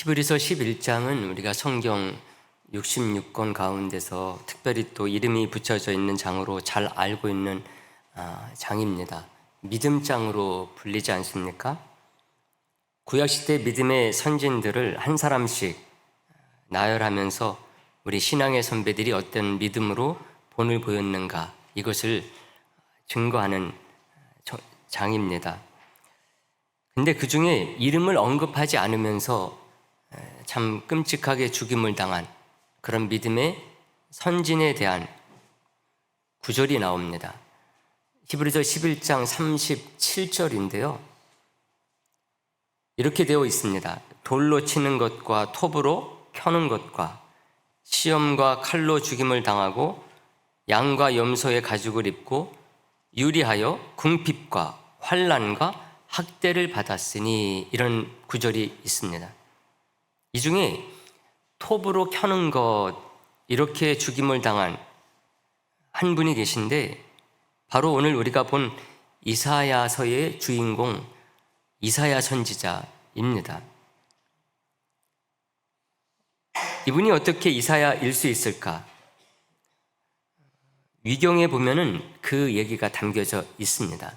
히브리서 11장은 우리가 성경 66권 가운데서 특별히 또 이름이 붙여져 있는 장으로 잘 알고 있는 장입니다. 믿음장으로 불리지 않습니까? 구약시대 믿음의 선진들을 한 사람씩 나열하면서 우리 신앙의 선배들이 어떤 믿음으로 본을 보였는가, 이것을 증거하는 장입니다. 근데 그 중에 이름을 언급하지 않으면서 참 끔찍하게 죽임을 당한 그런 믿음의 선진에 대한 구절이 나옵니다. 히브리서 11장 37절인데요. 이렇게 되어 있습니다. 돌로 치는 것과 톱으로 켜는 것과 시험과 칼로 죽임을 당하고 양과 염소의 가죽을 입고 유리하여 궁핍과 환난과 학대를 받았으니, 이런 구절이 있습니다. 이 중에 톱으로 켜는 것, 이렇게 죽임을 당한 한 분이 계신데, 바로 오늘 우리가 본 이사야서의 주인공 이사야 선지자입니다. 이분이 어떻게 이사야일 수 있을까? 위경에 보면은 그 얘기가 담겨져 있습니다.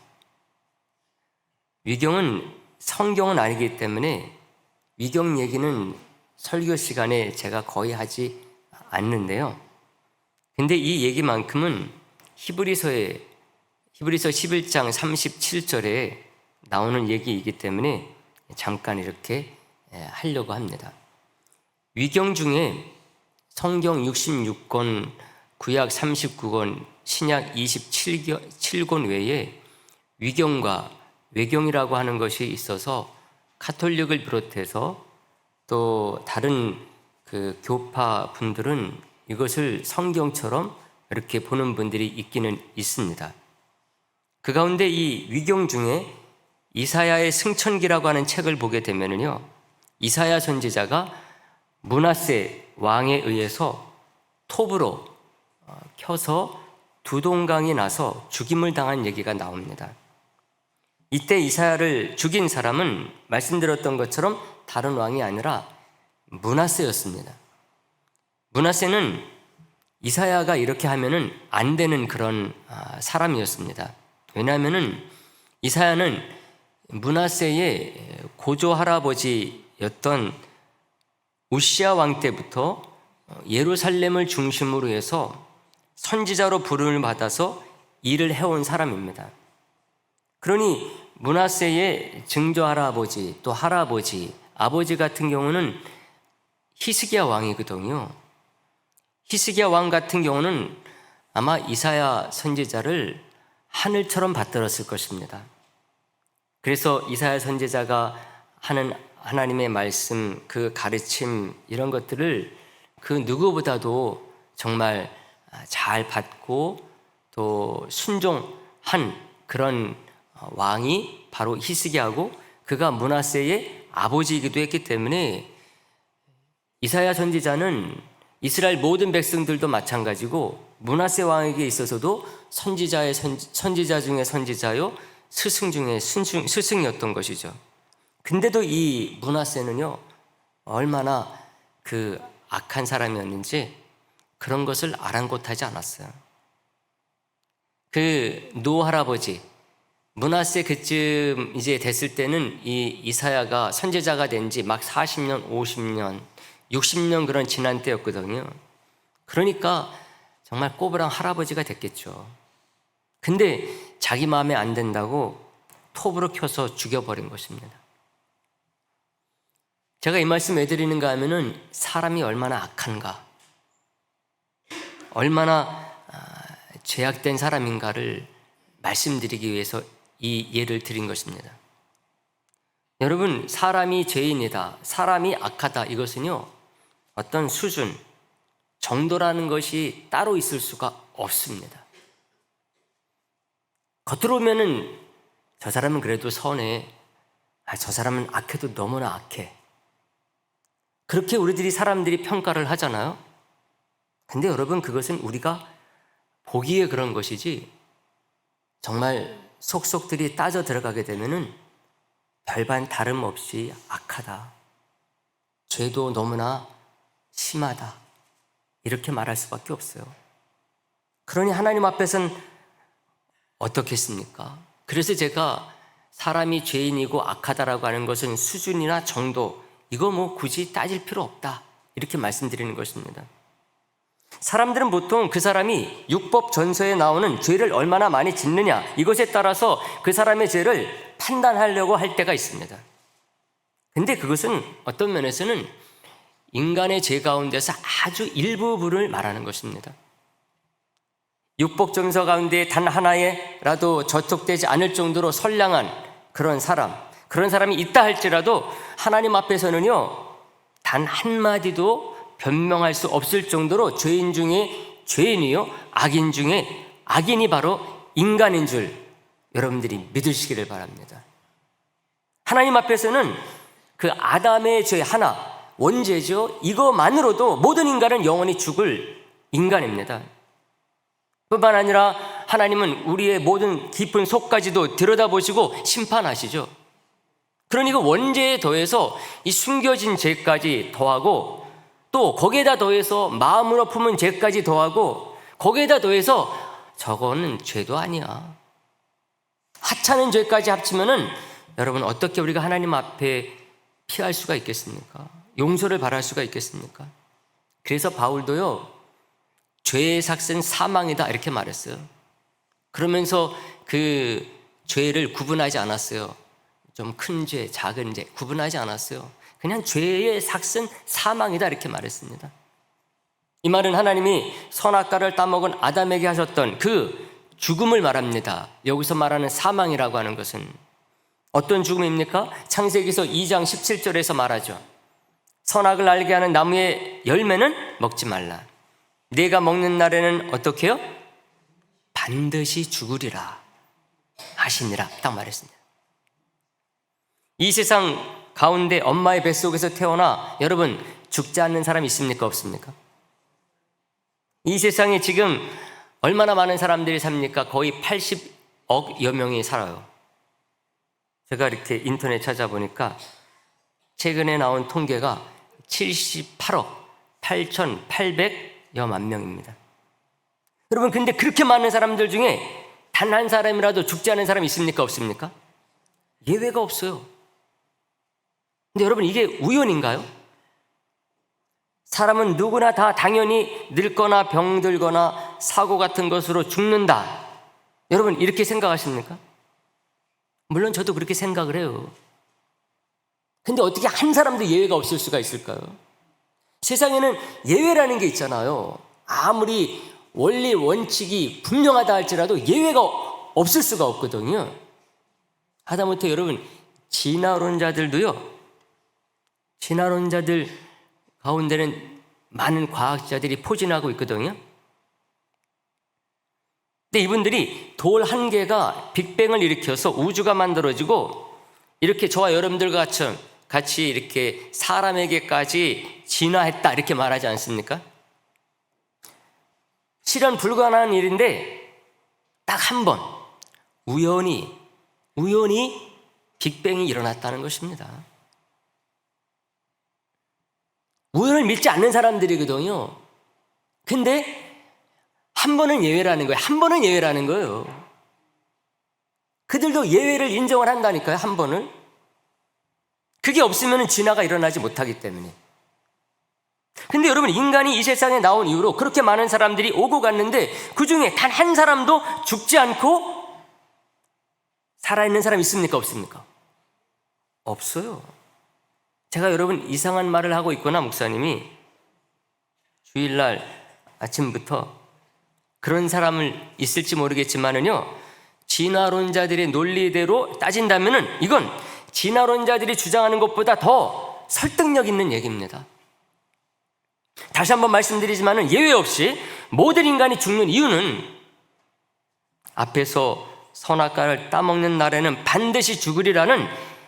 위경은 성경은 아니기 때문에 위경 얘기는 설교 시간에 제가 거의 하지 않는데요. 근데 이 얘기만큼은 히브리서 11장 37절에 나오는 얘기이기 때문에 잠깐 이렇게 하려고 합니다. 위경 중에 성경 66권, 구약 39권, 신약 27권 외에 위경과 외경이라고 하는 것이 있어서 가톨릭을 비롯해서 또 다른 그 교파 분들은 이것을 성경처럼 이렇게 보는 분들이 있기는 있습니다. 그 가운데 이 위경 중에 이사야의 승천기라고 하는 책을 보게 되면요, 이사야 선지자가 므낫세 왕에 의해서 톱으로 켜서 두동강이 나서 죽임을 당한 얘기가 나옵니다. 이때 이사야를 죽인 사람은 말씀드렸던 것처럼 다른 왕이 아니라 므낫세였습니다. 므낫세는 이사야가 이렇게 하면은 안 되는 그런 사람이었습니다. 왜냐하면은 이사야는 므낫세의 고조 할아버지였던 우시야 왕 때부터 예루살렘을 중심으로 해서 선지자로 부름을 받아서 일을 해온 사람입니다. 그러니 므낫세의 증조 할아버지, 또 할아버지, 아버지 같은 경우는 히스기야 왕이거든요. 히스기야 왕 같은 경우는 아마 이사야 선지자를 하늘처럼 받들었을 것입니다. 그래서 이사야 선지자가 하는 하나님의 말씀, 그 가르침, 이런 것들을 그 누구보다도 정말 잘 받고 또 순종한 그런 왕이 바로 히스기야고, 그가 므낫세의 아버지이기도 했기 때문에 이사야 선지자는 이스라엘 모든 백성들도 마찬가지고 므낫세 왕에게 있어서도 선지자 중에 선지자요, 스승 중에 스승이었던 것이죠. 근데도 이 므낫세는요, 얼마나 그 악한 사람이었는지 그런 것을 아랑곳하지 않았어요. 그 노 할아버지 므낫세 그쯤 이제 됐을 때는 이 이사야가 선지자가 된 지 막 40년, 50년, 60년 그런 지난 때였거든요. 그러니까 정말 꼬부랑 할아버지가 됐겠죠. 근데 자기 마음에 안 든다고 톱으로 켜서 죽여버린 것입니다. 제가 이 말씀 왜 드리는가 하면은 사람이 얼마나 악한가, 얼마나 죄악된 사람인가를 말씀드리기 위해서 이 예를 드린 것입니다. 여러분, 사람이 죄인이다, 사람이 악하다, 이것은요, 어떤 수준, 정도라는 것이 따로 있을 수가 없습니다. 겉으로 보면은 저 사람은 그래도 선해, 저 사람은 악해도 너무나 악해, 그렇게 우리들이 사람들이 평가를 하잖아요. 근데 여러분, 그것은 우리가 보기에 그런 것이지 정말 속속들이 따져 들어가게 되면은 별반 다름없이 악하다, 죄도 너무나 심하다, 이렇게 말할 수밖에 없어요. 그러니 하나님 앞에서는 어떻겠습니까? 그래서 제가 사람이 죄인이고 악하다라고 하는 것은 수준이나 정도, 이거 뭐 굳이 따질 필요 없다, 이렇게 말씀드리는 것입니다. 사람들은 보통 그 사람이 율법 전서에 나오는 죄를 얼마나 많이 짓느냐, 이것에 따라서 그 사람의 죄를 판단하려고 할 때가 있습니다. 근데 그것은 어떤 면에서는 인간의 죄 가운데서 아주 일부분을 말하는 것입니다. 율법 전서 가운데 단 하나에라도 저촉되지 않을 정도로 선량한 그런 사람이 있다 할지라도 하나님 앞에서는요, 단 한마디도 변명할 수 없을 정도로 죄인 중에 죄인이요, 악인 중에 악인이 바로 인간인 줄 여러분들이 믿으시기를 바랍니다. 하나님 앞에서는 그 아담의 죄 하나, 원죄죠, 이거만으로도 모든 인간은 영원히 죽을 인간입니다. 뿐만 아니라 하나님은 우리의 모든 깊은 속까지도 들여다보시고 심판하시죠. 그러니 그 원죄에 더해서 이 숨겨진 죄까지 더하고, 또 거기에다 더해서 마음으로 품은 죄까지 더하고, 거기에다 더해서 저거는 죄도 아니야, 하찮은 죄까지 합치면은 여러분 어떻게 우리가 하나님 앞에 피할 수가 있겠습니까? 용서를 바랄 수가 있겠습니까? 그래서 바울도요, 죄의 삭은 사망이다, 이렇게 말했어요. 그러면서 그 죄를 구분하지 않았어요. 좀 큰 죄, 작은 죄 구분하지 않았어요. 그냥 죄의 삭은 사망이다, 이렇게 말했습니다. 이 말은 하나님이 선악과를 따먹은 아담에게 하셨던 그 죽음을 말합니다. 여기서 말하는 사망이라고 하는 것은 어떤 죽음입니까? 창세기서 2장 17절에서 말하죠. 선악을 알게 하는 나무의 열매는 먹지 말라. 네가 먹는 날에는 어떻게 해요? 반드시 죽으리라 하시니라, 딱 말했습니다. 이 세상 가운데 엄마의 뱃속에서 태어나 여러분 죽지 않는 사람 있습니까? 없습니까? 이 세상에 지금 얼마나 많은 사람들이 삽니까? 거의 80억여 명이 살아요. 제가 이렇게 인터넷 찾아보니까 최근에 나온 통계가 78억 8,800여만 명입니다. 여러분, 근데 그렇게 많은 사람들 중에 단 한 사람이라도 죽지 않은 사람이 있습니까? 없습니까? 예외가 없어요. 근데 여러분, 이게 우연인가요? 사람은 누구나 다 당연히 늙거나 병들거나 사고 같은 것으로 죽는다, 여러분 이렇게 생각하십니까? 물론 저도 그렇게 생각을 해요. 근데 어떻게 한 사람도 예외가 없을 수가 있을까요? 세상에는 예외라는 게 있잖아요. 아무리 원리 원칙이 분명하다 할지라도 예외가 없을 수가 없거든요. 하다못해 여러분, 진화론자들도요, 진화론자들 가운데는 많은 과학자들이 포진하고 있거든요. 근데 이분들이 돌 한 개가 빅뱅을 일으켜서 우주가 만들어지고 이렇게 저와 여러분들 같이 이렇게 사람에게까지 진화했다, 이렇게 말하지 않습니까? 실현 불가능한 일인데 딱 한 번 우연히 빅뱅이 일어났다는 것입니다. 우연을 믿지 않는 사람들이거든요. 근데 한 번은 예외라는 거예요. 한 번은 예외라는 거예요. 그들도 예외를 인정을 한다니까요. 한 번은. 그게 없으면 진화가 일어나지 못하기 때문에. 근데 여러분, 인간이 이 세상에 나온 이후로 그렇게 많은 사람들이 오고 갔는데 그 중에 단 한 사람도 죽지 않고 살아있는 사람 있습니까? 없습니까? 없어요. 제가 여러분 이상한 말을 하고 있거나 목사님이 주일날 아침부터 그런 사람을 있을지 모르겠지만은요, 진화론자들의 논리대로 따진다면은 이건 진화론자들이 주장하는 것보다 더 설득력 있는 얘기입니다. 다시 한번 말씀드리지만은 예외 없이 모든 인간이 죽는 이유는 앞에서 선악과를 따먹는 날에는 반드시 죽으리라는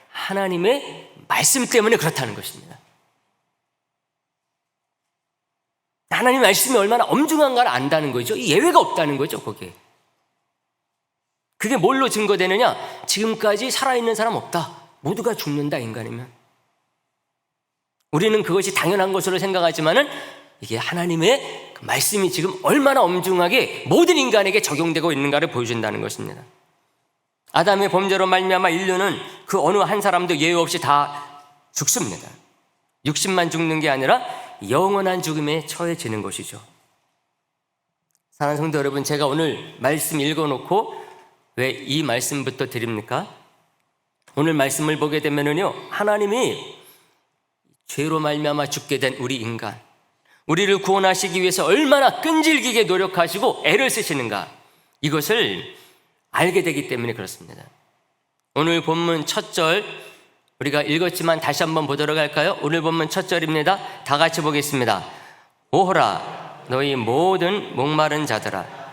하나님의 말씀 때문에 그렇다는 것입니다. 하나님 말씀이 얼마나 엄중한가를 안다는 거죠. 예외가 없다는 거죠, 거기에. 그게 뭘로 증거되느냐? 지금까지 살아있는 사람 없다. 모두가 죽는다, 인간이면. 우리는 그것이 당연한 것으로 생각하지만은 이게 하나님의 그 말씀이 지금 얼마나 엄중하게 모든 인간에게 적용되고 있는가를 보여준다는 것입니다. 아담의 범죄로 말미암아 인류는 그 어느 한 사람도 예외 없이 다 죽습니다. 육신만 죽는 게 아니라 영원한 죽음에 처해지는 것이죠. 사랑하는 성도 여러분, 제가 오늘 말씀 읽어놓고 왜 이 말씀부터 드립니까? 오늘 말씀을 보게 되면은요, 하나님이 죄로 말미암아 죽게 된 우리 인간, 우리를 구원하시기 위해서 얼마나 끈질기게 노력하시고 애를 쓰시는가, 이것을 알게 되기 때문에 그렇습니다. 오늘 본문 첫 절 우리가 읽었지만 다시 한번 보도록 할까요? 오늘 본문 첫 절입니다. 다 같이 보겠습니다. 오호라 너희 모든 목마른 자들아.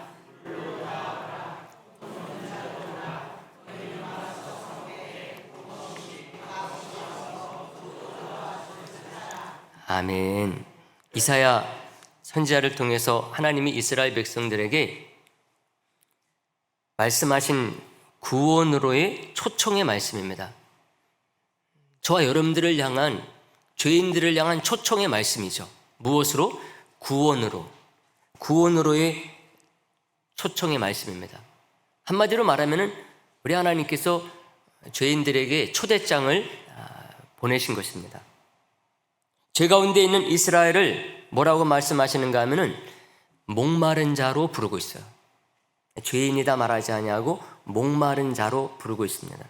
아멘. 이사야 선지자를 통해서 하나님이 이스라엘 백성들에게 말씀하신 구원으로의 초청의 말씀입니다. 저와 여러분들을 향한, 죄인들을 향한 초청의 말씀이죠. 무엇으로? 구원으로. 구원으로의 초청의 말씀입니다. 한마디로 말하면은 우리 하나님께서 죄인들에게 초대장을 보내신 것입니다. 죄 가운데 있는 이스라엘을 뭐라고 말씀하시는가 하면은 목마른 자로 부르고 있어요. 죄인이다 말하지 아니하고 목마른 자로 부르고 있습니다.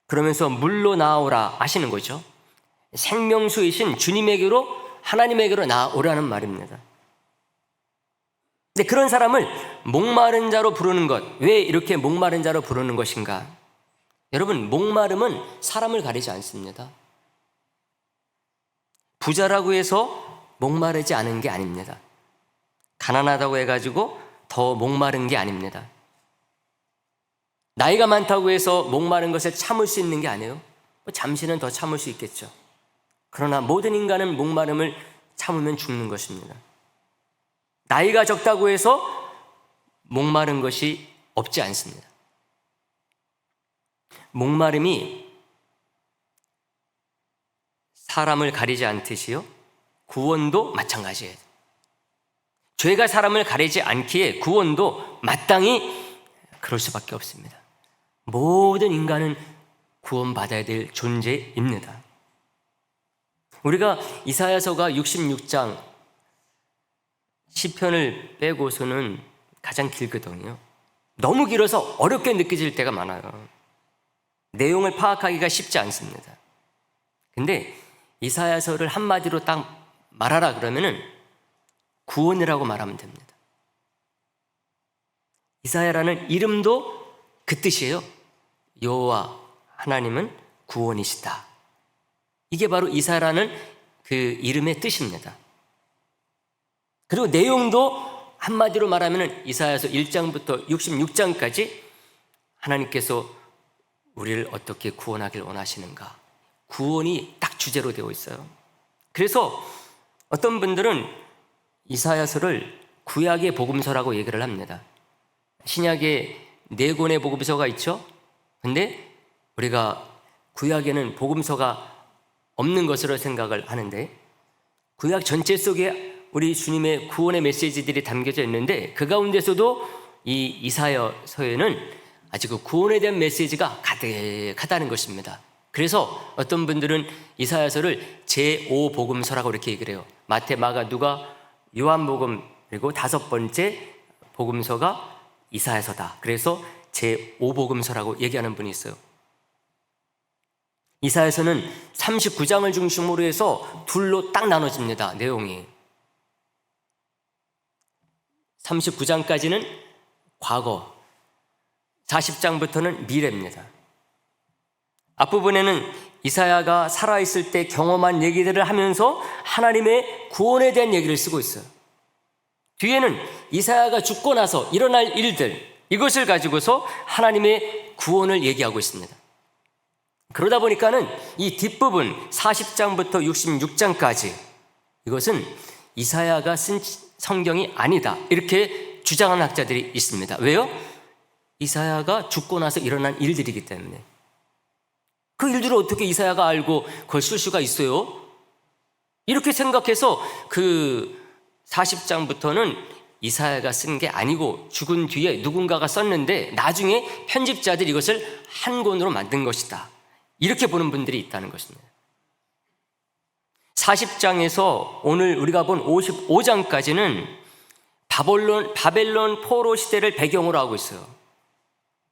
그러면서 물로 나오라 하시는 거죠. 생명수이신 주님에게로, 하나님에게로 나오라는 말입니다. 근데 그런 사람을 목마른 자로 부르는 것, 왜 이렇게 목마른 자로 부르는 것인가? 여러분, 목마름은 사람을 가리지 않습니다. 부자라고 해서 목마르지 않은 게 아닙니다. 가난하다고 해가지고 더 목마른 게 아닙니다. 나이가 많다고 해서 목마른 것을 참을 수 있는 게 아니에요. 잠시는 더 참을 수 있겠죠. 그러나 모든 인간은 목마름을 참으면 죽는 것입니다. 나이가 적다고 해서 목마른 것이 없지 않습니다. 목마름이 사람을 가리지 않듯이요, 구원도 마찬가지예요. 죄가 사람을 가리지 않기에 구원도 마땅히 그럴 수밖에 없습니다. 모든 인간은 구원받아야 될 존재입니다. 우리가 이사야서가 66장 시편을 빼고서는 가장 길거든요. 너무 길어서 어렵게 느껴질 때가 많아요. 내용을 파악하기가 쉽지 않습니다. 근데 이사야서를 한마디로 딱 말하라 그러면은 구원이라고 말하면 됩니다. 이사야라는 이름도 그 뜻이에요. 여호와 하나님은 구원이시다. 이게 바로 이사야라는 그 이름의 뜻입니다. 그리고 내용도 한마디로 말하면 이사야서 1장부터 66장까지 하나님께서 우리를 어떻게 구원하길 원하시는가, 구원이 딱 주제로 되어 있어요. 그래서 어떤 분들은 이사야서를 구약의 복음서라고 얘기를 합니다. 신약에 4권의 복음서가 있죠. 근데 우리가 구약에는 복음서가 없는 것으로 생각을 하는데, 구약 전체 속에 우리 주님의 구원의 메시지들이 담겨져 있는데 그 가운데서도 이 이사야서에는 아직 그 구원에 대한 메시지가 가득하다는 것입니다. 그래서 어떤 분들은 이사야서를 제5복음서라고 이렇게 얘기를 해요. 마태, 마가, 누가, 요한복음, 그리고 5번째 복음서가 이사야서다. 그래서 제5복음서라고 얘기하는 분이 있어요. 이사야서는 39장을 중심으로 해서 둘로 딱 나눠집니다. 내용이 39장까지는 과거, 40장부터는 미래입니다. 앞부분에는 이사야가 살아있을 때 경험한 얘기들을 하면서 하나님의 구원에 대한 얘기를 쓰고 있어요. 뒤에는 이사야가 죽고 나서 일어날 일들, 이것을 가지고서 하나님의 구원을 얘기하고 있습니다. 그러다 보니까는 이 뒷부분 40장부터 66장까지 이것은 이사야가 쓴 성경이 아니다, 이렇게 주장하는 학자들이 있습니다. 왜요? 이사야가 죽고 나서 일어난 일들이기 때문에. 그 일들을 어떻게 이사야가 알고 그걸 쓸 수가 있어요? 이렇게 생각해서 그 40장부터는 이사야가 쓴 게 아니고 죽은 뒤에 누군가가 썼는데 나중에 편집자들이 이것을 한 권으로 만든 것이다, 이렇게 보는 분들이 있다는 것입니다. 40장에서 오늘 우리가 본 55장까지는 바벨론 포로 시대를 배경으로 하고 있어요.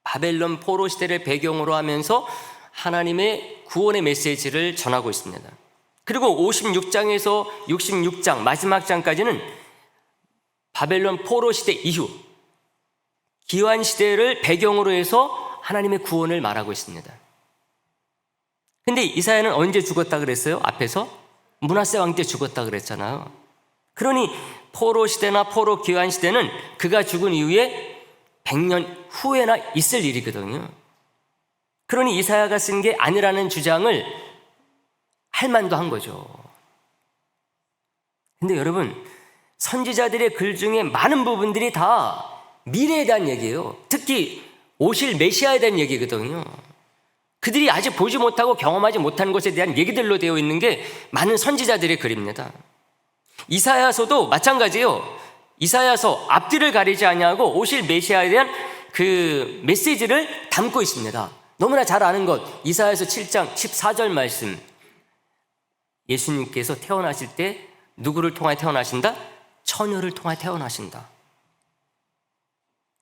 바벨론 포로 시대를 배경으로 하면서 하나님의 구원의 메시지를 전하고 있습니다. 그리고 56장에서 66장 마지막 장까지는 바벨론 포로 시대 이후 기환 시대를 배경으로 해서 하나님의 구원을 말하고 있습니다. 근데 이사야는 언제 죽었다 그랬어요? 앞에서 므낫세 왕 때 죽었다 그랬잖아요. 그러니 포로 시대나 포로 기환 시대는 그가 죽은 이후에 100년 후에나 있을 일이거든요. 그러니 이사야가 쓴 게 아니라는 주장을 할 만도 한 거죠. 근데 여러분, 선지자들의 글 중에 많은 부분들이 다 미래에 대한 얘기예요. 특히 오실 메시아에 대한 얘기거든요. 그들이 아직 보지 못하고 경험하지 못한 것에 대한 얘기들로 되어 있는 게 많은 선지자들의 글입니다. 이사야서도 마찬가지예요. 이사야서 앞뒤를 가리지 아니하고 오실 메시아에 대한 그 메시지를 담고 있습니다. 너무나 잘 아는 것, 이사야서 7장 14절 말씀. 예수님께서 태어나실 때 누구를 통해 태어나신다? 처녀를 통해 태어나신다.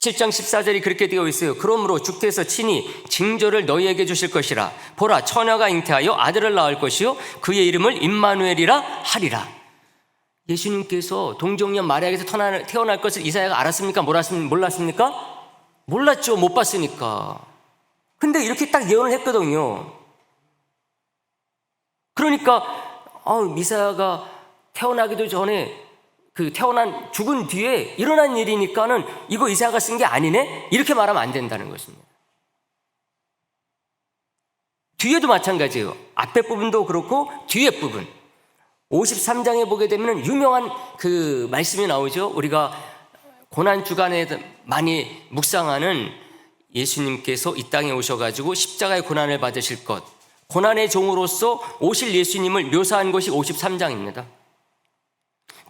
7장 14절이 그렇게 되어 있어요. 그러므로 주께서 친히 징조를 너희에게 주실 것이라. 보라, 처녀가 잉태하여 아들을 낳을 것이요 그의 이름을 임마누엘이라 하리라. 예수님께서 동정녀 마리아에게서 태어날 것을 이사야가 알았습니까? 몰랐습니까? 몰랐죠. 못 봤으니까. 근데 이렇게 딱 예언을 했거든요. 그러니까 이사야가 태어나기도 전에 죽은 뒤에 일어난 일이니까는 이거 이사야가 쓴 게 아니네? 이렇게 말하면 안 된다는 것입니다. 뒤에도 마찬가지예요. 앞에 부분도 그렇고 뒤에 부분. 53장에 보게 되면 유명한 그 말씀이 나오죠. 우리가 고난 주간에 많이 묵상하는 예수님께서 이 땅에 오셔가지고 십자가의 고난을 받으실 것, 고난의 종으로서 오실 예수님을 묘사한 것이 53장입니다.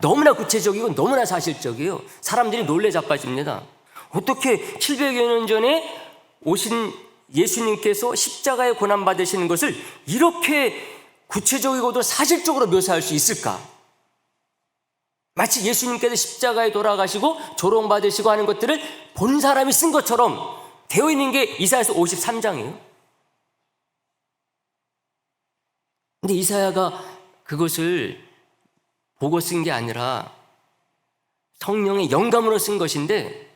너무나 구체적이고 너무나 사실적이에요. 사람들이 놀래 자빠집니다. 어떻게 700여 년 전에 오신 예수님께서 십자가의 고난 받으시는 것을 이렇게 구체적이고도 사실적으로 묘사할 수 있을까? 마치 예수님께서 십자가에 돌아가시고 조롱받으시고 하는 것들을 본 사람이 쓴 것처럼 되어 있는 게 이사야서 53장이에요. 근데 이사야가 그것을 보고 쓴 게 아니라 성령의 영감으로 쓴 것인데,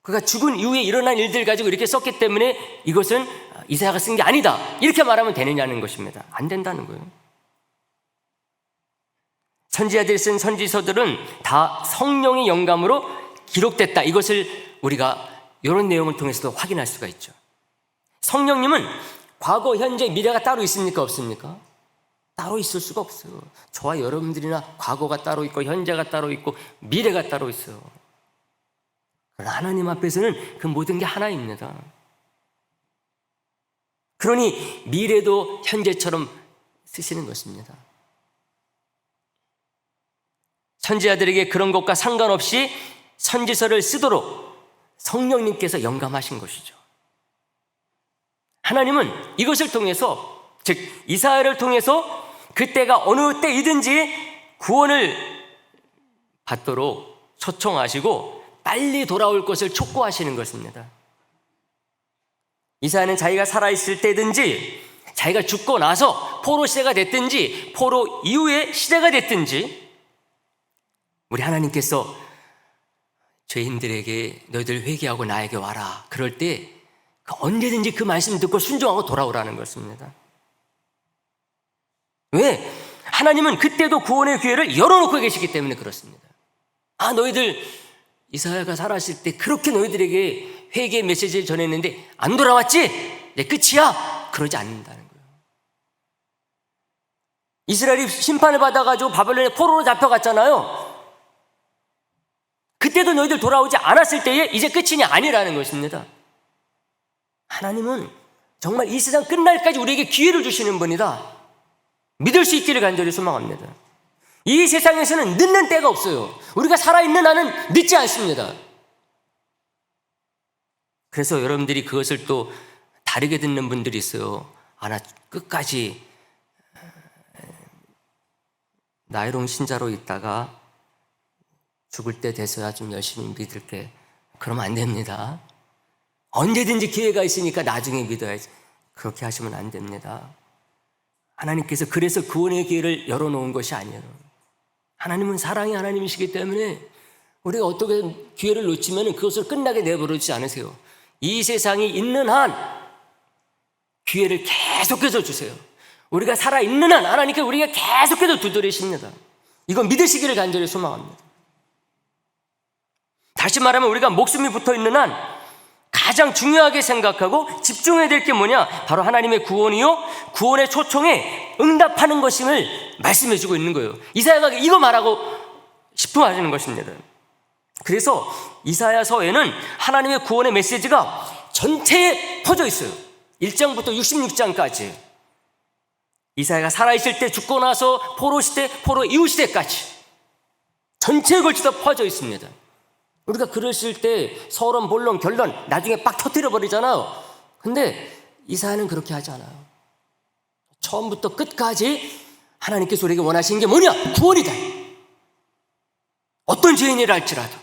그가 죽은 이후에 일어난 일들 가지고 이렇게 썼기 때문에 이것은 이사야가 쓴 게 아니다, 이렇게 말하면 되느냐는 것입니다. 안 된다는 거예요. 선지자들이 쓴 선지서들은 다 성령의 영감으로 기록됐다, 이것을 우리가 이런 내용을 통해서도 확인할 수가 있죠. 성령님은 과거, 현재, 미래가 따로 있습니까? 없습니까? 따로 있을 수가 없어요. 저와 여러분들이나 과거가 따로 있고 현재가 따로 있고 미래가 따로 있어요. 그러나 하나님 앞에서는 그 모든 게 하나입니다. 그러니 미래도 현재처럼 쓰시는 것입니다. 선지자들에게 그런 것과 상관없이 선지서를 쓰도록 성령님께서 영감하신 것이죠. 하나님은 이것을 통해서, 즉 이사야를 통해서 그때가 어느 때이든지 구원을 받도록 초청하시고 빨리 돌아올 것을 촉구하시는 것입니다. 이사야는 자기가 살아있을 때든지 자기가 죽고 나서 포로 시대가 됐든지 포로 이후의 시대가 됐든지 우리 하나님께서 죄인들에게 너희들 회개하고 나에게 와라, 그럴 때 언제든지 그 말씀 듣고 순종하고 돌아오라는 것입니다. 왜? 하나님은 그때도 구원의 기회를 열어놓고 계시기 때문에 그렇습니다. 너희들 이사야가 살았을 때 그렇게 너희들에게 회개의 메시지를 전했는데 안 돌아왔지? 내 끝이야? 그러지 않는다는 거예요. 이스라엘이 심판을 받아가지고 바벨론에 포로로 잡혀갔잖아요. 그때도 너희들 돌아오지 않았을 때에 이제 끝이냐? 아니라는 것입니다. 하나님은 정말 이 세상 끝날까지 우리에게 기회를 주시는 분이다. 믿을 수 있기를 간절히 소망합니다. 이 세상에서는 늦는 때가 없어요. 우리가 살아있는 한은 늦지 않습니다. 그래서 여러분들이 그것을 또 다르게 듣는 분들이 있어요. 나 끝까지 나이롱 신자로 있다가 죽을 때 돼서야 좀 열심히 믿을게. 그러면 안 됩니다. 언제든지 기회가 있으니까 나중에 믿어야지. 그렇게 하시면 안 됩니다. 하나님께서 그래서 구원의 기회를 열어놓은 것이 아니에요. 하나님은 사랑의 하나님이시기 때문에 우리가 어떻게 기회를 놓치면 그것을 끝나게 내버려두지 않으세요. 이 세상이 있는 한 기회를 계속해서 주세요. 우리가 살아있는 한 하나님께 우리가 계속해서 두드리십니다. 이건 믿으시기를 간절히 소망합니다. 다시 말하면 우리가 목숨이 붙어있는 한 가장 중요하게 생각하고 집중해야 될 게 뭐냐? 바로 하나님의 구원이요, 구원의 초청에 응답하는 것임을 말씀해 주고 있는 거예요. 이사야가 이거 말하고 싶어 하시는 것입니다. 그래서 이사야서에는 하나님의 구원의 메시지가 전체에 퍼져 있어요. 1장부터 66장까지. 이사야가 살아있을 때, 죽고 나서, 포로 시대, 포로 이후 시대까지 전체에 걸쳐서 퍼져 있습니다. 우리가 그랬을 때 서론, 본론, 결론 나중에 빡 터뜨려 버리잖아요. 근데 이사야는 그렇게 하지 않아요. 처음부터 끝까지 하나님께서 우리에게 원하시는 게 뭐냐? 구원이다. 어떤 죄인이라 할지라도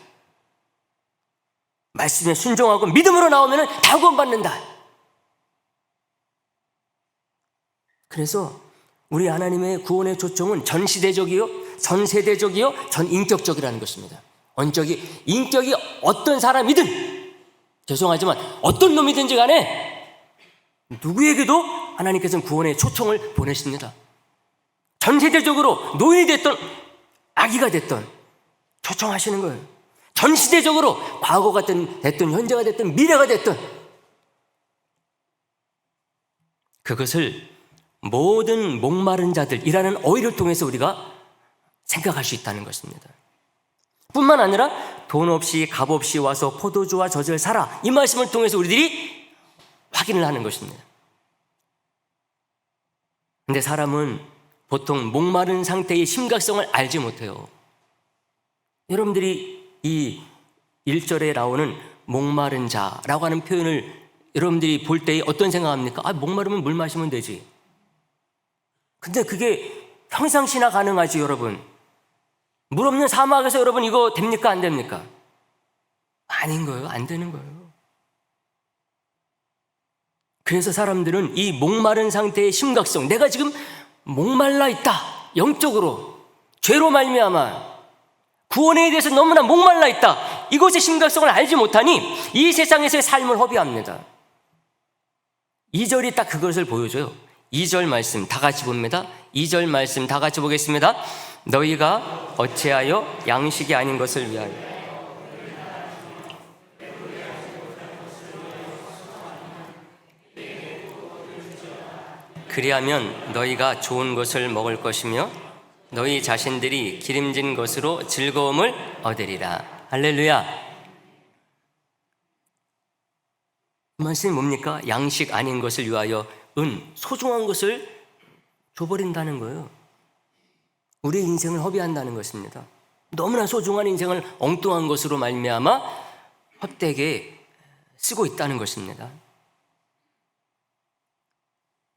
말씀에 순종하고 믿음으로 나오면 다 구원받는다. 그래서 우리 하나님의 구원의 초청은 전시대적이요, 전세대적이요, 전인격적이라는 것입니다. 인격이 어떤 사람이든, 죄송하지만 어떤 놈이든지 간에 누구에게도 하나님께서는 구원의 초청을 보내십니다. 전세대적으로 노인이 됐던 아기가 됐던 초청하시는 거예요. 전시대적으로 과거가 됐든 현재가 됐든 미래가 됐든 그것을 모든 목마른 자들이라는 어휘를 통해서 우리가 생각할 수 있다는 것입니다. 뿐만 아니라 돈 없이 값 없이 와서 포도주와 젖을 사라, 이 말씀을 통해서 우리들이 확인을 하는 것입니다. 근데 사람은 보통 목마른 상태의 심각성을 알지 못해요. 여러분들이 이 1절에 나오는 목마른 자라고 하는 표현을 여러분들이 볼 때 어떤 생각합니까? 목마르면 물 마시면 되지. 근데 그게 평상시나 가능하지, 여러분. 물 없는 사막에서 여러분 이거 됩니까? 안 됩니까? 아닌 거예요. 안 되는 거예요. 그래서 사람들은 이 목마른 상태의 심각성, 내가 지금 목말라 있다, 영적으로 죄로 말미암아 구원에 대해서 너무나 목말라 있다, 이것의 심각성을 알지 못하니 이 세상에서의 삶을 허비합니다. 2절이 딱 그것을 보여줘요. 2절 말씀 다 같이 봅니다. 2절 말씀 다 같이 보겠습니다. 너희가 어찌하여 양식이 아닌 것을 위하여 그리하면 너희가 좋은 것을 먹을 것이며 너희 자신들이 기름진 것으로 즐거움을 얻으리라. 할렐루야. 그 말씀이 뭡니까? 양식 아닌 것을 위하여 소중한 것을 줘버린다는 거예요. 우리의 인생을 허비한다는 것입니다. 너무나 소중한 인생을 엉뚱한 것으로 말미암아 헛되게 쓰고 있다는 것입니다.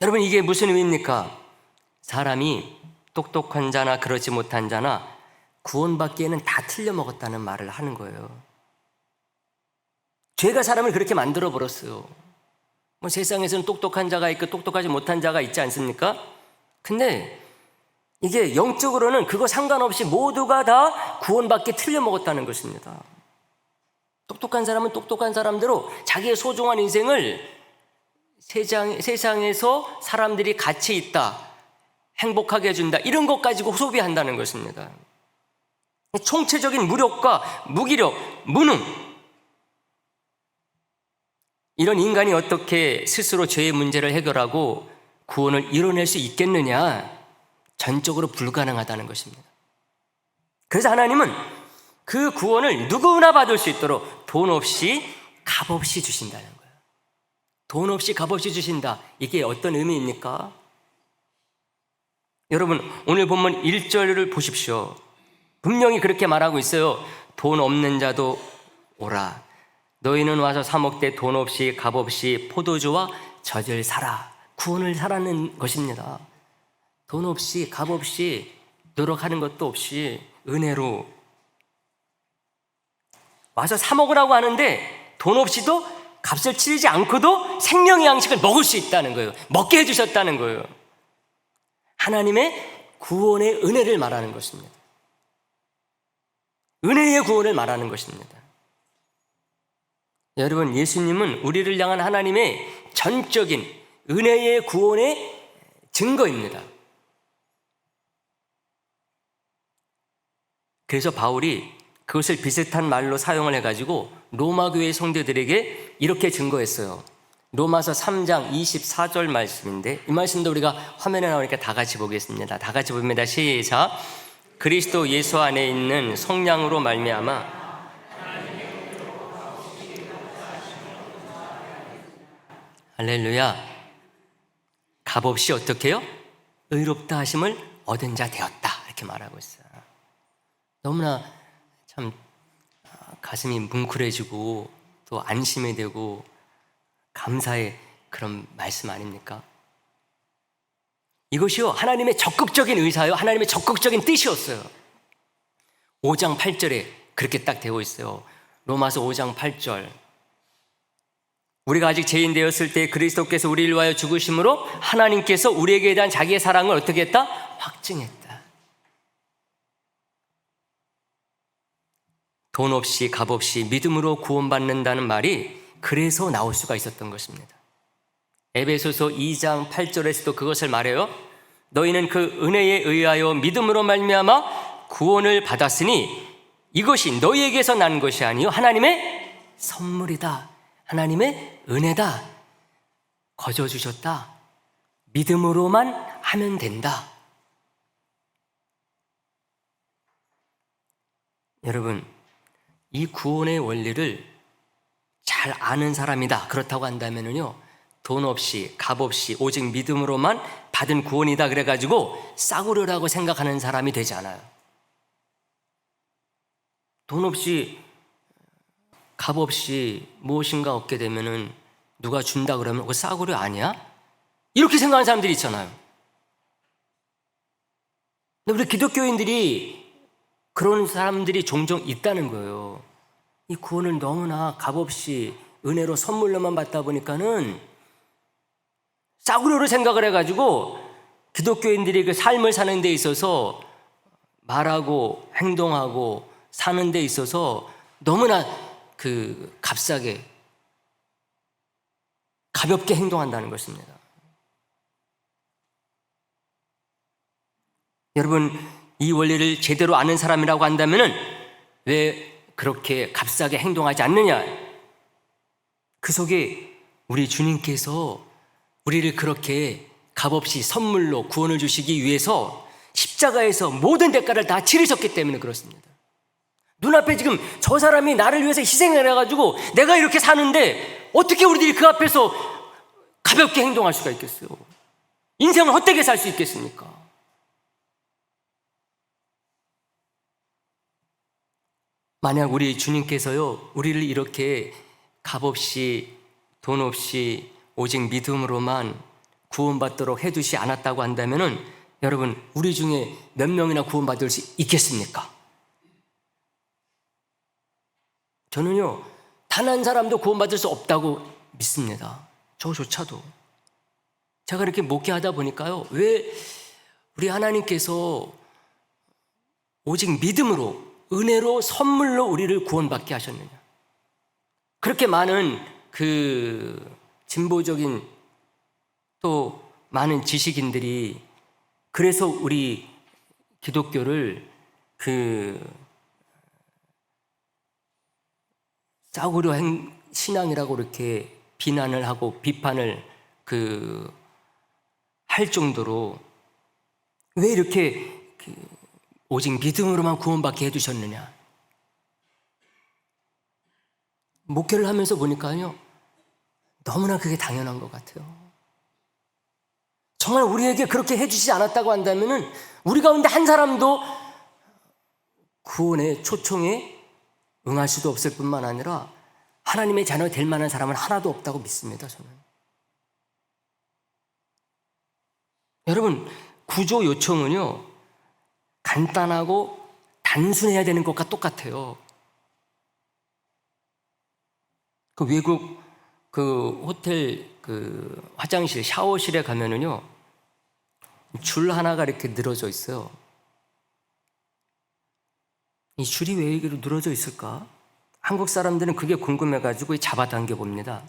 여러분, 이게 무슨 의미입니까? 사람이 똑똑한 자나 그렇지 못한 자나 구원받기에는 다 틀려먹었다는 말을 하는 거예요. 죄가 사람을 그렇게 만들어 버렸어요. 세상에서는 똑똑한 자가 있고 똑똑하지 못한 자가 있지 않습니까? 근데 이게 영적으로는 그거 상관없이 모두가 다 구원받기 틀려먹었다는 것입니다. 똑똑한 사람은 똑똑한 사람대로 자기의 소중한 인생을 세상에서 사람들이 가치 있다, 행복하게 해준다, 이런 것 가지고 소비한다는 것입니다. 총체적인 무력과 무기력, 무능, 이런 인간이 어떻게 스스로 죄의 문제를 해결하고 구원을 이뤄낼 수 있겠느냐? 전적으로 불가능하다는 것입니다. 그래서 하나님은 그 구원을 누구나 받을 수 있도록 돈 없이 값 없이 주신다는 거예요. 돈 없이 값 없이 주신다. 이게 어떤 의미입니까? 여러분, 오늘 본문 1절을 보십시오. 분명히 그렇게 말하고 있어요. 돈 없는 자도 오라. 너희는 와서 사 먹되 돈 없이 값 없이 포도주와 젖을 사라. 구원을 사라는 것입니다. 돈 없이 값 없이 노력하는 것도 없이 은혜로 와서 사 먹으라고 하는데 돈 없이도 값을 치르지 않고도 생명의 양식을 먹을 수 있다는 거예요. 먹게 해주셨다는 거예요. 하나님의 구원의 은혜를 말하는 것입니다. 은혜의 구원을 말하는 것입니다. 여러분, 예수님은 우리를 향한 하나님의 전적인 은혜의 구원의 증거입니다. 그래서 바울이 그것을 비슷한 말로 사용을 해가지고 로마 교회 성도들에게 이렇게 증거했어요. 로마서 3장 24절 말씀인데, 이 말씀도 우리가 화면에 나오니까 다 같이 보겠습니다. 다 같이 봅니다. 시작. 그리스도 예수 안에 있는 성령으로 말미암아 할렐루야. 값없이 어떻게 해요? 의롭다 하심을 얻은 자 되었다, 이렇게 말하고 있어요. 너무나 참 가슴이 뭉클해지고 또 안심이 되고 감사의 그런 말씀 아닙니까? 이것이요, 하나님의 적극적인 의사요, 하나님의 적극적인 뜻이었어요. 5장 8절에 그렇게 딱 되어 있어요. 로마서 5장 8절. 우리가 아직 죄인 되었을 때 그리스도께서 우리를 위하여 죽으심으로 하나님께서 우리에게 대한 자기의 사랑을 어떻게 했다? 확증했다. 돈 없이 값 없이 믿음으로 구원받는다는 말이 그래서 나올 수가 있었던 것입니다. 에베소서 2장 8절에서도 그것을 말해요. 너희는 그 은혜에 의하여 믿음으로 말미암아 구원을 받았으니 이것이 너희에게서 난 것이 아니요 하나님의 선물이다. 하나님의 은혜다. 거저 주셨다. 믿음으로만 하면 된다. 여러분, 이 구원의 원리를 잘 아는 사람이다, 그렇다고 한다면요, 돈 없이 값 없이 오직 믿음으로만 받은 구원이다 그래가지고 싸구려라고 생각하는 사람이 되지 않아요. 돈 없이 값 없이 무엇인가 얻게 되면은 누가 준다 그러면 그거 싸구려 아니야? 이렇게 생각하는 사람들이 있잖아요. 근데 우리 기독교인들이 그런 사람들이 종종 있다는 거예요. 이 구원을 너무나 값없이 은혜로 선물로만 받다 보니까는 싸구려로 생각을 해가지고 기독교인들이 그 삶을 사는 데 있어서 말하고 행동하고 사는 데 있어서 너무나 그 값싸게 가볍게 행동한다는 것입니다. 여러분, 이 원리를 제대로 아는 사람이라고 한다면은 왜 그렇게 값싸게 행동하지 않느냐? 그 속에 우리 주님께서 우리를 그렇게 값없이 선물로 구원을 주시기 위해서 십자가에서 모든 대가를 다 치르셨기 때문에 그렇습니다. 눈앞에 지금 저 사람이 나를 위해서 희생을 해가지고 내가 이렇게 사는데 어떻게 우리들이 그 앞에서 가볍게 행동할 수가 있겠어요? 인생을 헛되게 살 수 있겠습니까? 만약 우리 주님께서요, 우리를 이렇게 값없이 돈 없이 오직 믿음으로만 구원받도록 해두지 않았다고 한다면은 여러분, 우리 중에 몇 명이나 구원받을 수 있겠습니까? 저는요, 단 한 사람도 구원받을 수 없다고 믿습니다. 저조차도. 제가 이렇게 목회하다 보니까요, 왜 우리 하나님께서 오직 믿음으로, 은혜로, 선물로 우리를 구원받게 하셨느냐? 그렇게 많은 그 진보적인 또 많은 지식인들이 그래서 우리 기독교를 그 싸구려 신앙이라고 이렇게 비난을 하고 비판을 할 정도로 왜 이렇게 오직 믿음으로만 구원받게 해주셨느냐? 목회를 하면서 보니까요, 너무나 그게 당연한 것 같아요. 정말 우리에게 그렇게 해주시지 않았다고 한다면은 우리 가운데 한 사람도 구원의 초청에 응할 수도 없을 뿐만 아니라 하나님의 자녀가 될 만한 사람은 하나도 없다고 믿습니다, 저는. 여러분, 구조 요청은요, 간단하고 단순해야 되는 것과 똑같아요. 그 외국 그 호텔 그 화장실, 샤워실에 가면은요, 줄 하나가 이렇게 늘어져 있어요. 이 줄이 왜 이렇게 늘어져 있을까? 한국 사람들은 그게 궁금해가지고 잡아당겨 봅니다.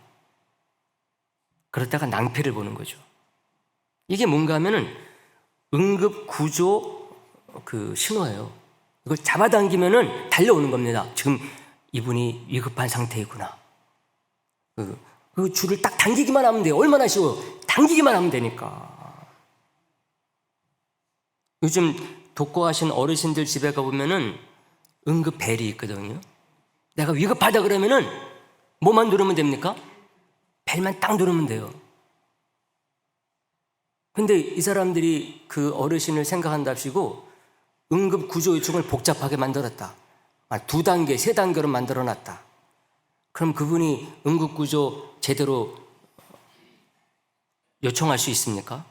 그러다가 낭패를 보는 거죠. 이게 뭔가 하면은 응급 구조 그 신호예요. 이걸 잡아당기면은 달려오는 겁니다. 지금 이분이 위급한 상태이구나. 그 줄을 딱 당기기만 하면 돼요. 얼마나 쉬워. 당기기만 하면 되니까. 요즘 독거하신 어르신들 집에 가보면은 응급 벨이 있거든요. 내가 위급하다 그러면은 뭐만 누르면 됩니까? 벨만 딱 누르면 돼요. 근데 이 사람들이 그 어르신을 생각한답시고 응급 구조 요청을 복잡하게 만들었다. 2단계, 3단계로 만들어 놨다. 그럼 그분이 응급 구조 제대로 요청할 수 있습니까?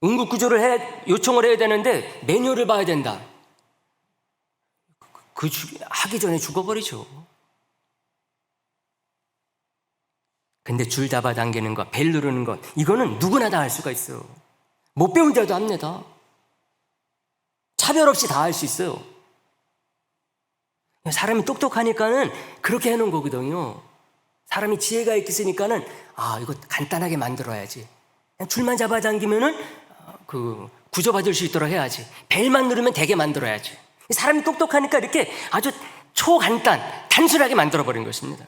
응급 구조를 요청을 해야 되는데 매뉴얼을 봐야 된다. 하기 전에 죽어버리죠. 근데 줄 잡아당기는 것, 벨 누르는 것, 이거는 누구나 다 할 수가 있어요. 못 배운 자도 합니다. 차별 없이 다 할 수 있어요. 사람이 똑똑하니까는 그렇게 해놓은 거거든요. 사람이 지혜가 있으니까는 이거 간단하게 만들어야지. 그냥 줄만 잡아당기면은 그 구조받을 수 있도록 해야지. 벨만 누르면 되게 만들어야지. 사람이 똑똑하니까 이렇게 아주 초간단, 단순하게 만들어버린 것입니다.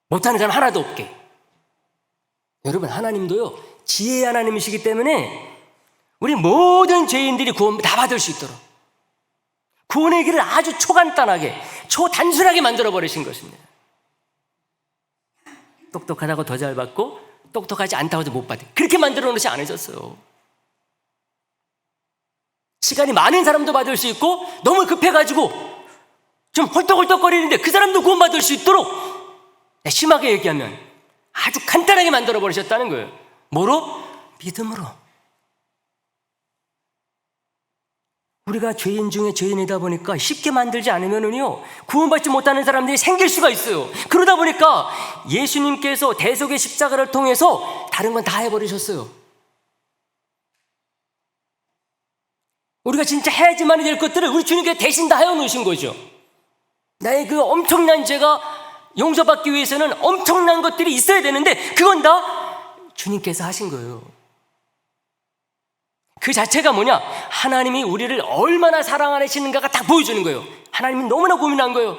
못하는 사람 하나도 없게. 여러분, 하나님도요, 지혜의 하나님이시기 때문에 우리 모든 죄인들이 구원 다 받을 수 있도록 구원의 길을 아주 초간단하게, 초단순하게 만들어버리신 것입니다. 똑똑하다고 더 잘 받고 똑똑하지 않다고 못 받아. 그렇게 만들어 놓지 않으셨어요. 시간이 많은 사람도 받을 수 있고 너무 급해가지고 좀 헐떡헐떡거리는데 그 사람도 구원받을 수 있도록 심하게 얘기하면 아주 간단하게 만들어 버리셨다는 거예요. 뭐로? 믿음으로. 우리가 죄인 중에 죄인이다 보니까 쉽게 만들지 않으면은요, 구원받지 못하는 사람들이 생길 수가 있어요. 그러다 보니까 예수님께서 대속의 십자가를 통해서 다른 건 다 해버리셨어요. 우리가 진짜 해야지만 될 것들을 우리 주님께서 대신 다 해놓으신 거죠. 나의 그 엄청난 죄가 용서받기 위해서는 엄청난 것들이 있어야 되는데 그건 다 주님께서 하신 거예요. 그 자체가 뭐냐? 하나님이 우리를 얼마나 사랑하시는가가 딱 보여주는 거예요. 하나님이 너무나 고민한 거예요.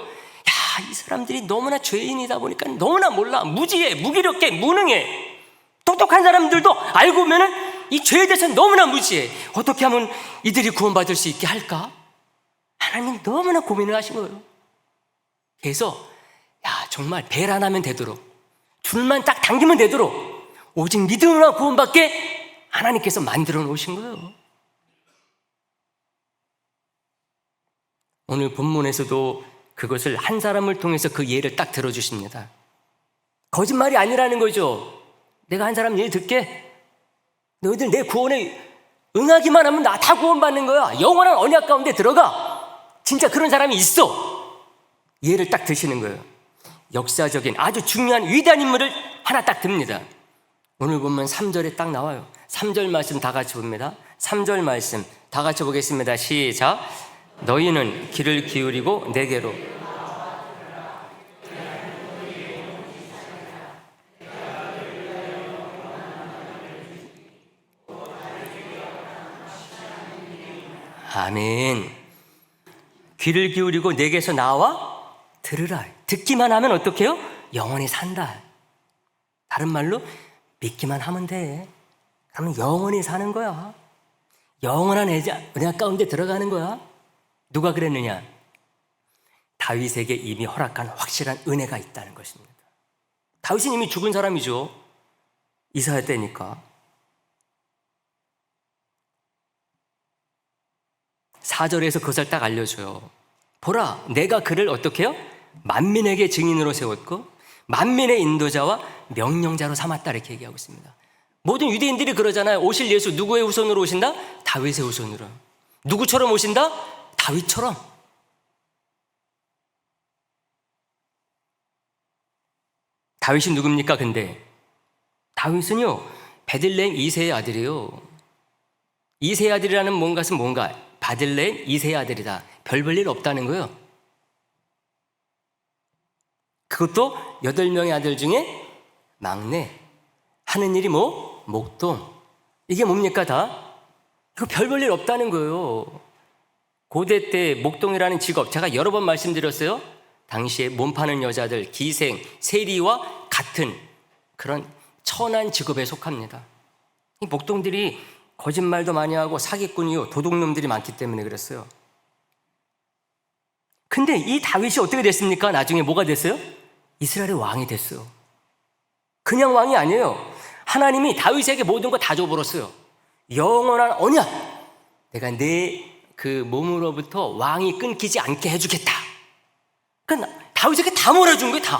이 사람들이 너무나 죄인이다 보니까 너무나 몰라. 무지해, 무기력해, 무능해. 똑똑한 사람들도 알고 보면은 이 죄에 대해서 너무나 무지해. 어떻게 하면 이들이 구원받을 수 있게 할까? 하나님 너무나 고민을 하신 거예요. 그래서 정말 벨 하나면 되도록, 줄만 딱 당기면 되도록 오직 믿음으로 구원받게 하나님께서 만들어 놓으신 거예요. 오늘 본문에서도 그것을 한 사람을 통해서 그 예를 딱 들어주십니다. 거짓말이 아니라는 거죠. 내가 한 사람 예를 듣게, 너희들 내 구원에 응하기만 하면 나 다 구원받는 거야. 영원한 언약 가운데 들어가. 진짜 그런 사람이 있어. 예를 딱 드시는 거예요. 역사적인 아주 중요한 위대한 인물을 하나 딱 듭니다. 오늘 보면 3절에 딱 나와요. 3절 말씀 다 같이 봅니다. 3절 말씀 다 같이 보겠습니다. 시작. 너희는 귀를 기울이고 내게로. 아멘. 귀를 기울이고 내게서 나와 들으라. 듣기만 하면 어떻게 해요? 영원히 산다. 다른 말로 믿기만 하면 돼. 그러면 영원히 사는 거야. 영원한 은혜 가운데 들어가는 거야. 누가 그랬느냐? 다윗에게 이미 허락한 확실한 은혜가 있다는 것입니다. 다윗은 이미 죽은 사람이죠. 이사야 때니까. 4절에서 그것을 딱 알려줘요. 보라, 내가 그를 어떻게 해요? 만민에게 증인으로 세웠고 만민의 인도자와 명령자로 삼았다, 이렇게 얘기하고 있습니다. 모든 유대인들이 그러잖아요. 오실 예수 누구의 후손으로 오신다? 다윗의 후손으로. 누구처럼 오신다? 다윗처럼. 다윗이 누굽니까? 근데 다윗은요, 베들레헴 이새의 아들이에요. 이새의 아들이라는 것은 뭔가? 베들레헴 이새의 아들이다. 별 볼 일 없다는 거예요. 그것도 8명의 아들 중에 막내. 하는 일이 뭐? 목동. 이게 뭡니까 다? 이거 별 볼 일 없다는 거예요. 고대 때 목동이라는 직업, 제가 여러 번 말씀드렸어요. 당시에 몸 파는 여자들, 기생, 세리와 같은 그런 천한 직업에 속합니다. 이 목동들이 거짓말도 많이 하고 사기꾼이요, 도둑놈들이 많기 때문에 그랬어요. 근데 이 다윗이 어떻게 됐습니까? 나중에 뭐가 됐어요? 이스라엘의 왕이 됐어요. 그냥 왕이 아니에요. 하나님이 다윗에게 모든 거 다 줘버렸어요. 영원한 언약. 내가 내 그 몸으로부터 왕이 끊기지 않게 해주겠다. 그러니까 다윗에게 다 몰아준 거예요, 다.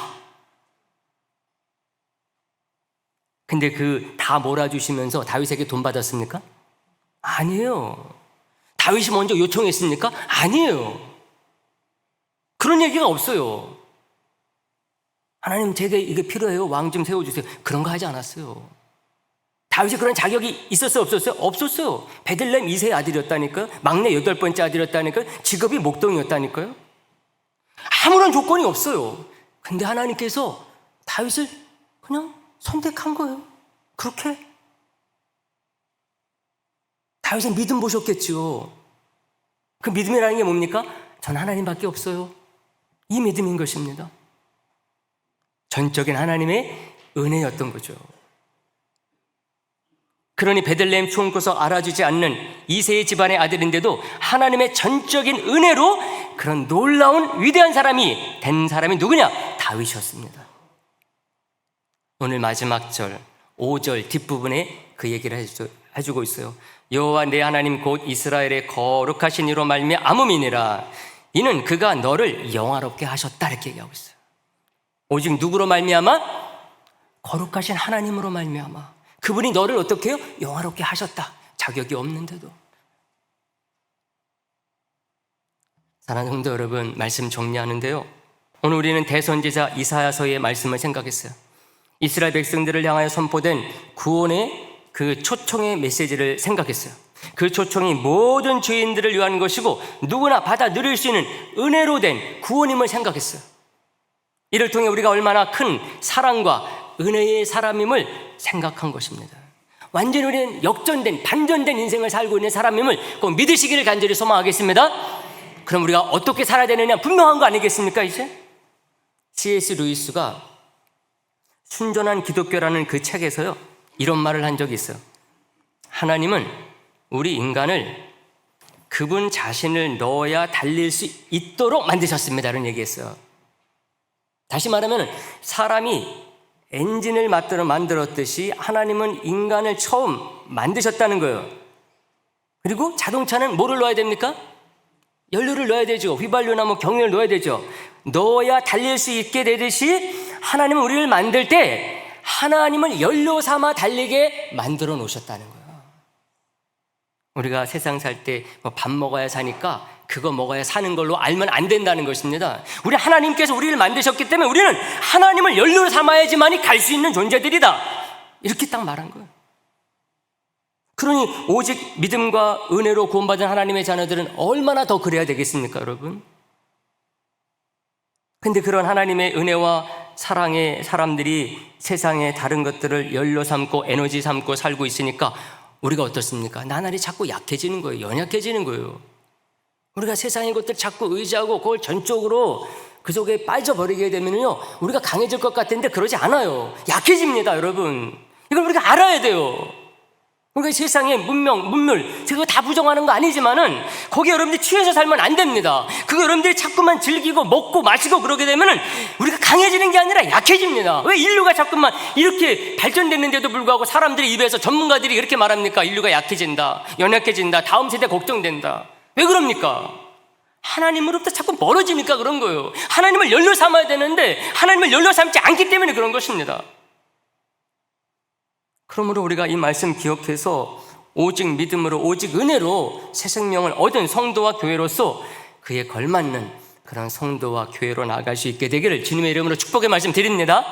근데 그 다 몰아주시면서 다윗에게 돈 받았습니까? 아니에요. 다윗이 먼저 요청했습니까? 아니에요. 그런 얘기가 없어요. 하나님, 제게 이게 필요해요. 왕 좀 세워주세요. 그런 거 하지 않았어요. 다윗이 그런 자격이 있었어요? 없었어요? 없었어요. 베들레헴 이새의 아들이었다니까요. 막내 8번째 아들이었다니까요. 직업이 목동이었다니까요. 아무런 조건이 없어요. 근데 하나님께서 다윗을 그냥 선택한 거예요. 그렇게. 다윗은 믿음 보셨겠죠. 그 믿음이라는 게 뭡니까? 전 하나님밖에 없어요. 이 믿음인 것입니다. 전적인 하나님의 은혜였던 거죠. 그러니 베들레헴 추원코서 알아주지 않는 이새의 집안의 아들인데도 하나님의 전적인 은혜로 그런 놀라운 위대한 사람이 된 사람이 누구냐? 다윗이었습니다. 오늘 마지막 절 5절 뒷부분에 그 얘기를 해주고 있어요. 여호와 내 하나님 곧 이스라엘의 거룩하신 이로 말미암음이니라. 이는 그가 너를 영화롭게 하셨다, 이렇게 얘기하고 있어요. 오직 누구로 말미암아? 거룩하신 하나님으로 말미암아. 그분이 너를 어떻게 해요? 영화롭게 하셨다. 자격이 없는데도. 사랑하는 성도 여러분, 말씀 정리하는데요, 오늘 우리는 대선지자 이사야서의 말씀을 생각했어요. 이스라엘 백성들을 향하여 선포된 구원의 그 초청의 메시지를 생각했어요. 그 초청이 모든 죄인들을 위한 것이고 누구나 받아 누릴 수 있는 은혜로 된 구원임을 생각했어요. 이를 통해 우리가 얼마나 큰 사랑과 은혜의 사람임을 생각한 것입니다. 완전히 우리는 역전된, 반전된 인생을 살고 있는 사람임을 꼭 믿으시기를 간절히 소망하겠습니다. 그럼 우리가 어떻게 살아야 되느냐 분명한 거 아니겠습니까? 이제 C.S. 루이스가 순전한 기독교라는 그 책에서요, 이런 말을 한 적이 있어요. 하나님은 우리 인간을 그분 자신을 넣어야 달릴 수 있도록 만드셨습니다, 라는 얘기했어요. 다시 말하면 사람이 엔진을 만들었듯이 하나님은 인간을 처음 만드셨다는 거예요. 그리고 자동차는 뭐를 넣어야 됩니까? 연료를 넣어야 되죠. 휘발유나 경유를 넣어야 되죠. 넣어야 달릴 수 있게 되듯이 하나님은 우리를 만들 때 하나님을 연료 삼아 달리게 만들어 놓으셨다는 거예요. 우리가 세상 살 때 밥 먹어야 사니까 그거 먹어야 사는 걸로 알면 안 된다는 것입니다. 우리 하나님께서 우리를 만드셨기 때문에 우리는 하나님을 연료로 삼아야지만이 갈 수 있는 존재들이다, 이렇게 딱 말한 거예요. 그러니 오직 믿음과 은혜로 구원받은 하나님의 자녀들은 얼마나 더 그래야 되겠습니까, 여러분? 근데 그런 하나님의 은혜와 사랑의 사람들이 세상의 다른 것들을 연료 삼고 에너지 삼고 살고 있으니까 우리가 어떻습니까? 나날이 자꾸 약해지는 거예요. 연약해지는 거예요. 우리가 세상의 것들 자꾸 의지하고 그걸 전적으로 그 속에 빠져버리게 되면요, 우리가 강해질 것 같은데 그러지 않아요. 약해집니다, 여러분. 이걸 우리가 알아야 돼요. 그러니까 세상의 문물, 그거 다 부정하는 거 아니지만은 거기 여러분들이 취해서 살면 안 됩니다. 그거 여러분들이 자꾸만 즐기고 먹고 마시고 그러게 되면은 우리가 강해지는 게 아니라 약해집니다. 왜 인류가 자꾸만 이렇게 발전됐는데도 불구하고 사람들이 입에서 전문가들이 이렇게 말합니까? 인류가 약해진다, 연약해진다, 다음 세대 걱정된다. 왜 그럽니까? 하나님으로부터 자꾸 멀어지니까 그런 거예요. 하나님을 연료 삼아야 되는데 하나님을 연료 삼지 않기 때문에 그런 것입니다. 그러므로 우리가 이 말씀 기억해서 오직 믿음으로 오직 은혜로 새 생명을 얻은 성도와 교회로서 그에 걸맞는 그런 성도와 교회로 나아갈 수 있게 되기를 주님의 이름으로 축복의 말씀 드립니다.